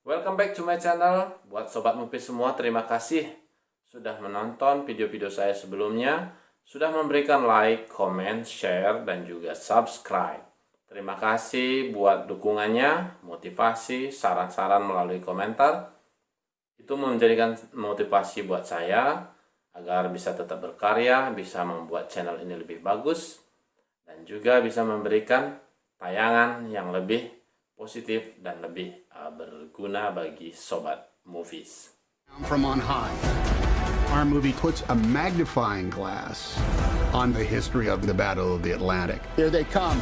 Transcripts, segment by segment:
Welcome back to my channel. Buat Sobat Movie semua, terima kasih sudah menonton video-video saya sebelumnya, sudah memberikan like, comment, share, dan juga subscribe. Terima kasih buat dukungannya, motivasi, saran-saran melalui komentar. Itu menjadikan motivasi buat saya agar bisa tetap berkarya, bisa membuat channel ini lebih bagus, dan juga bisa memberikan tayangan yang lebih positif dan lebih berguna bagi Sobat Movies. From on high, our movie puts a magnifying glass on the history of the Battle of the Atlantic. Here they come.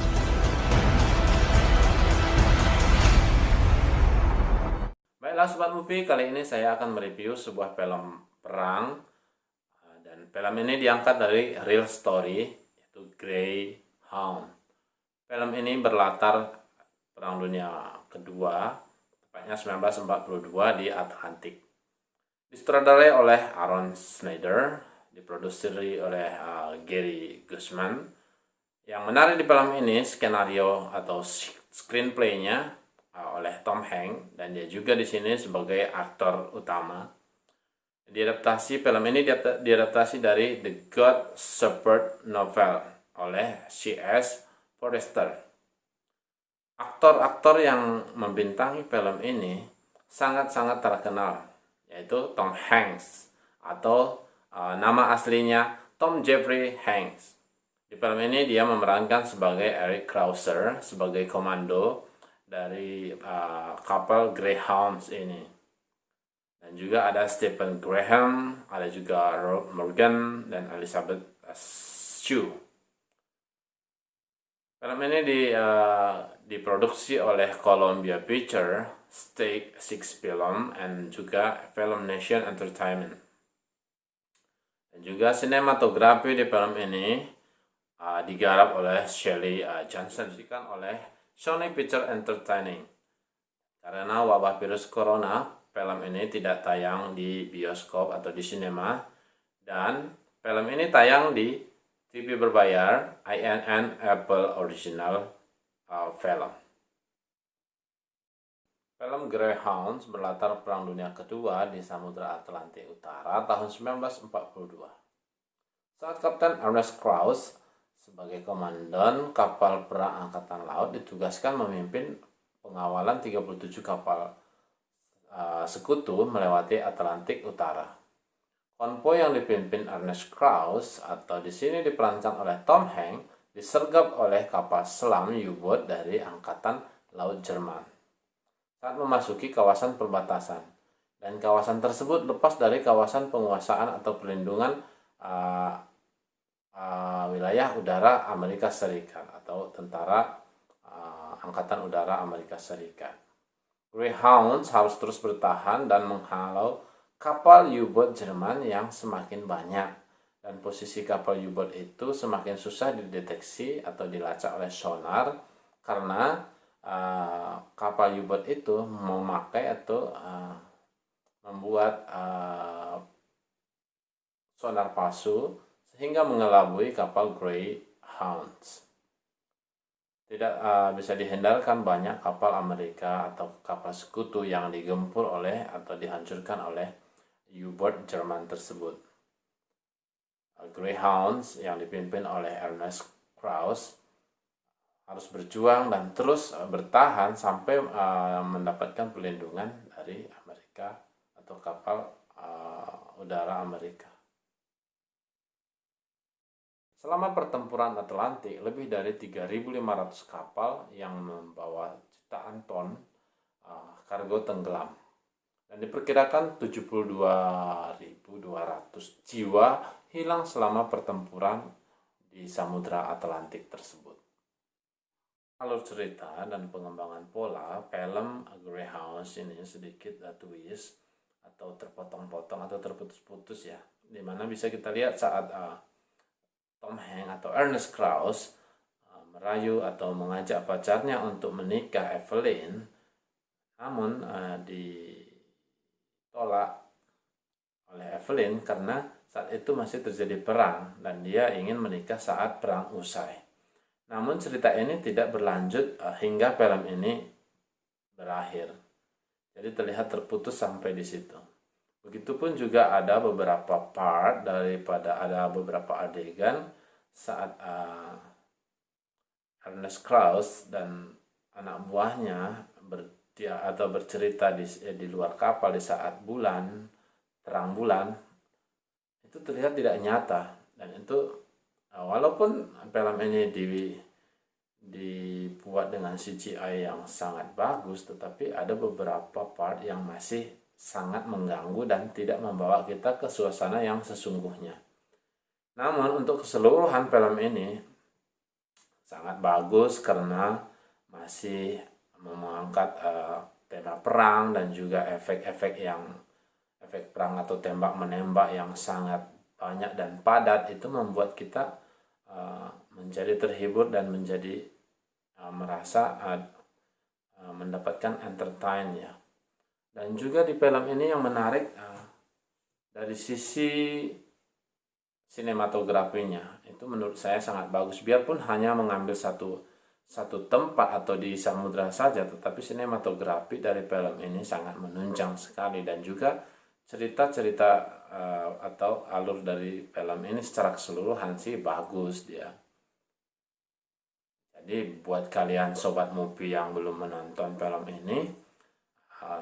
Baiklah Sobat Movie, kali ini saya akan mereview sebuah film perang. Dan film ini diangkat dari real story, yaitu Greyhound. Film ini berlatar Perang Dunia Kedua, tepatnya 1942 di Atlantik. Disutradarai oleh Aaron Snyder, diproduksi oleh Gary Guzman. Yang menarik di film ini skenario atau screenplay-nya oleh Tom Hanks, dan dia juga di sini sebagai aktor utama. Film ini diadaptasi dari The God Shepherd novel oleh C.S. Forester. Aktor-aktor yang membintangi film ini sangat-sangat terkenal, yaitu Tom Hanks atau nama aslinya Tom Jeffrey Hanks. Di film ini dia memerankan sebagai Eric Krauser, sebagai komando dari kapal Greyhounds ini. Dan juga ada Stephen Graham, ada juga Rob Morgan, dan Elizabeth Shue. Film ini diproduksi oleh Columbia Pictures, Stake Six Film, dan juga Film Nation Entertainment. Dan juga sinematografi di film ini digarap oleh Shelley Johnson, oleh Sony Pictures Entertaining. Karena wabah virus corona, film ini tidak tayang di bioskop atau di sinema, dan film ini tayang di TV berbayar INN Apple Original Film. Film Greyhounds berlatar Perang Dunia Kedua di Samudra Atlantik Utara tahun 1942. Saat Kapten Ernest Krause sebagai komandan kapal perang Angkatan Laut ditugaskan memimpin pengawalan 37 kapal sekutu melewati Atlantik Utara. Konvoi yang dipimpin Ernest Krause atau di sini diperankan oleh Tom Hanks disergap oleh kapal selam U-boat dari Angkatan Laut Jerman saat memasuki kawasan perbatasan, dan kawasan tersebut lepas dari kawasan penguasaan atau perlindungan wilayah udara Amerika Serikat atau tentara Angkatan Udara Amerika Serikat. Greyhounds harus terus bertahan dan menghalau kapal U-boat Jerman yang semakin banyak, dan posisi kapal U-boat itu semakin susah dideteksi atau dilacak oleh sonar karena kapal U-boat itu memakai atau membuat sonar palsu sehingga mengelabui kapal Greyhounds. Tidak bisa dihindarkan banyak kapal Amerika atau kapal sekutu yang digempur oleh atau dihancurkan oleh U-boat Jerman tersebut. Greyhounds yang dipimpin oleh Ernest Krause harus berjuang dan terus bertahan sampai mendapatkan perlindungan dari Amerika atau kapal udara Amerika. Selama pertempuran Atlantik, lebih dari 3.500 kapal yang membawa jutaan ton kargo tenggelam. Dan diperkirakan 72.200 jiwa hilang selama pertempuran di Samudra Atlantik tersebut. Alur cerita dan pengembangan pola film Greyhounds ini sedikit twist atau terpotong-potong atau terputus-putus ya, dimana bisa kita lihat saat Tom Hanks atau Ernest Krause merayu atau mengajak pacarnya untuk menikah Evelyn, namun ditolak oleh Evelyn karena saat itu masih terjadi perang dan dia ingin menikah saat perang usai. Namun cerita ini tidak berlanjut hingga film ini berakhir. Jadi Jadi terlihat terputus sampai di situ. Begitupun juga ada beberapa part ada beberapa adegan saat Ernest Krauss dan anak buahnya bercerita di luar kapal di saat terang bulan, itu terlihat tidak nyata. Dan itu walaupun film ini dibuat dengan CGI yang sangat bagus, tetapi ada beberapa part yang masih sangat mengganggu dan tidak membawa kita ke suasana yang sesungguhnya. Namun untuk keseluruhan film ini sangat bagus karena masih mengangkat tema perang dan juga efek perang atau tembak menembak yang sangat banyak dan padat. Itu membuat kita menjadi terhibur dan menjadi merasa mendapatkan entertain ya. Dan juga di film ini yang menarik dari sisi sinematografinya, itu menurut saya sangat bagus. Biarpun hanya mengambil satu tempat atau di samudra saja, tetapi sinematografi dari film ini sangat menunjang sekali. Dan juga cerita-cerita atau alur dari film ini secara keseluruhan sih bagus dia. Jadi buat kalian sobat movie yang belum menonton film ini,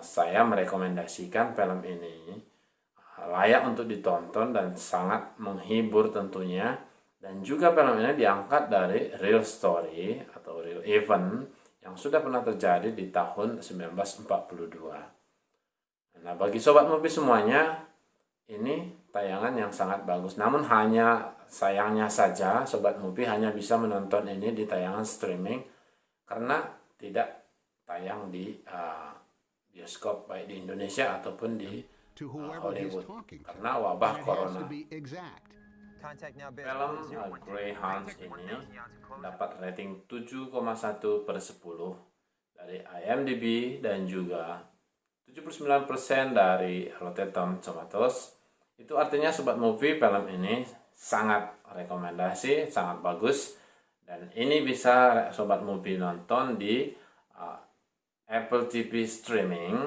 saya merekomendasikan film ini layak untuk ditonton dan sangat menghibur tentunya. Dan juga film ini diangkat dari real story atau real event yang sudah pernah terjadi di tahun 1942. Nah, bagi sobat movie semuanya, ini tayangan yang sangat bagus. Namun hanya sayangnya saja sobat movie hanya bisa menonton ini di tayangan streaming karena tidak tayang di bioskop baik di Indonesia ataupun di Hollywood karena wabah corona. Film Greyhounds ini dapat rating 7,1/10 dari IMDb dan juga 79% dari Rotten Tomatoes. Itu artinya sobat movie, film ini sangat rekomendasi, sangat bagus, dan ini bisa sobat movie nonton di Apple TV streaming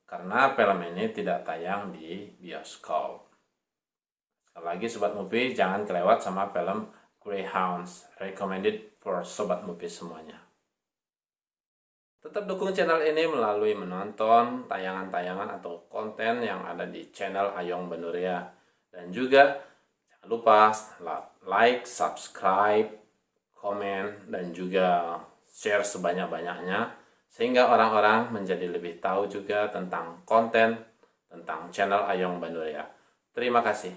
karena film ini tidak tayang di bioskop. Sekali lagi sobat movie, jangan kelewat sama film Greyhounds, recommended for sobat movie semuanya. Tetap dukung channel ini melalui menonton tayangan-tayangan atau konten yang ada di channel Ayong Benuria. Dan juga jangan lupa like, subscribe, komen, dan juga share sebanyak-banyaknya sehingga orang-orang menjadi lebih tahu juga tentang konten tentang channel Ayong Benuria. Terima kasih.